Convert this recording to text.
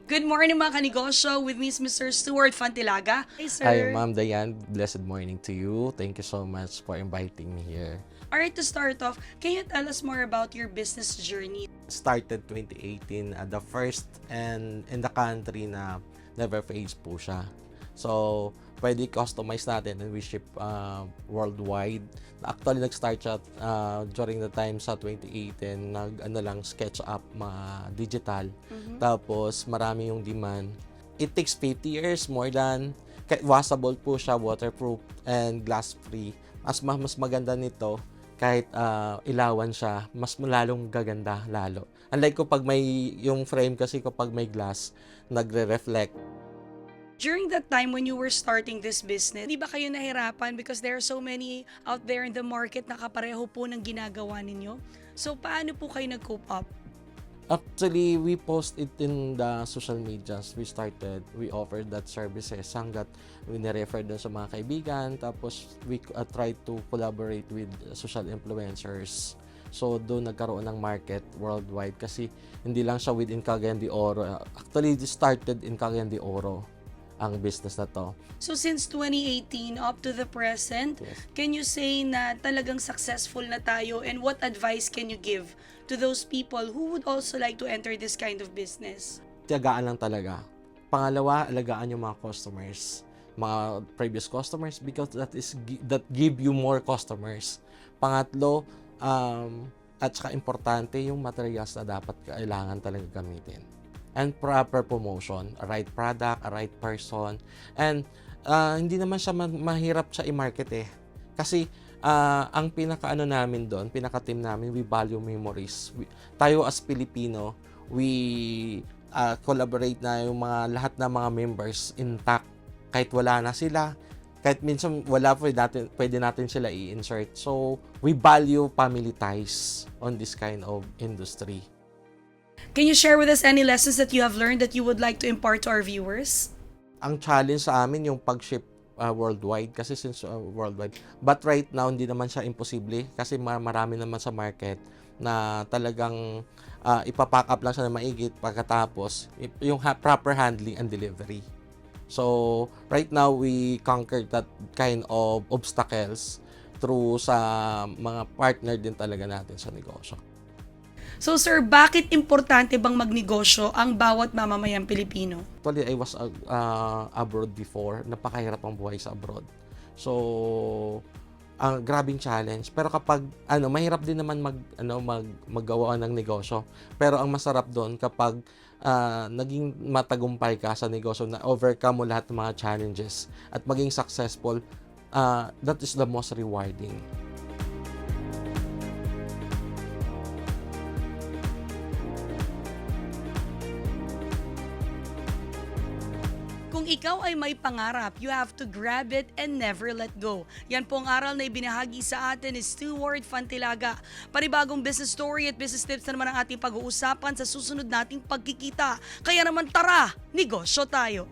Good morning mga kanegosyo, with me is Mr. Stuart Fantilaga. Hey Hi, sir. Ma'am Diane. Blessed morning to you. Thank you so much for inviting me here. Alright, to start off, can you tell us more about your business journey? Started 2018, the first and in the country na never phase po siya. So, pwede customize natin and we ship worldwide. Actually, nag-start siya during the time sa 2018, SketchUp, mga digital. Tapos, marami yung demand. It takes 50 years more than washable po siya, waterproof and glass-free. Mas maganda nito, kahit ilawan siya, mas lalong gaganda lalo. Unlike ko pag may, yung frame kasi kapag may glass, nagre-reflect. During that time when you were starting this business, di ba kayo nahirapan because there are so many out there in the market na kapareho po ng ginagawa ninyo? So, paano po kayo nag-cope up? Actually, we post it in the social medias. We offered that services hanggat we nirefer dun sa mga kaibigan. Tapos, we try to collaborate with social influencers. So, doon nagkaroon ng market worldwide kasi hindi lang siya within Cagayan de Oro. Actually, it started in Cagayan de Oro ang business na to. So, since 2018 up to the present, Yes. can you say na talagang successful na tayo, and what advice can you give to those people who would also like to enter this kind of business? Tiyagaan lang talaga. Pangalawa, alagaan yung mga customers, mga previous customers, because that give you more customers. Pangatlo, at saka importante yung materials na dapat kailangan talaga gamitin. And proper promotion, a right product, a right person. And hindi naman siya mahirap siya i-market eh. Kasi ang pinaka-ano namin doon, pinaka-team namin, we value memories. Tayo as Filipino, we collaborate na yung lahat ng mga members intact. Kahit wala na sila, kahit minsan wala, pwede natin sila i-insert. So, we value family ties on this kind of industry. Can you share with us any lessons that you have learned that you would like to impart to our viewers? Ang challenge sa amin yung pag-ship worldwide kasi since worldwide. But right now, hindi naman siya imposible kasi marami naman sa market na talagang ipapack up lang siya na maigit pagkatapos yung proper handling and delivery. So, right now, we conquered that kind of obstacles through sa mga partner din talaga natin sa negosyo. So sir, bakit importante bang magnegosyo ang bawat mamamayang Pilipino? Actually, I was abroad before. Napakahirap ang buhay sa abroad. So, ang grabing challenge. Pero kapag mahirap din naman maggawa ng negosyo. Pero ang masarap doon kapag naging matagumpay ka sa negosyo na overcome mo lahat ng mga challenges at maging successful, that is the most rewarding. Kung ikaw ay may pangarap, you have to grab it and never let go. Yan po ang aral na ibinahagi sa atin ni Stuart Fantilaga. Panibagong business story at business tips na naman ang ating pag-uusapan sa susunod nating pagkikita. Kaya naman tara, negosyo tayo!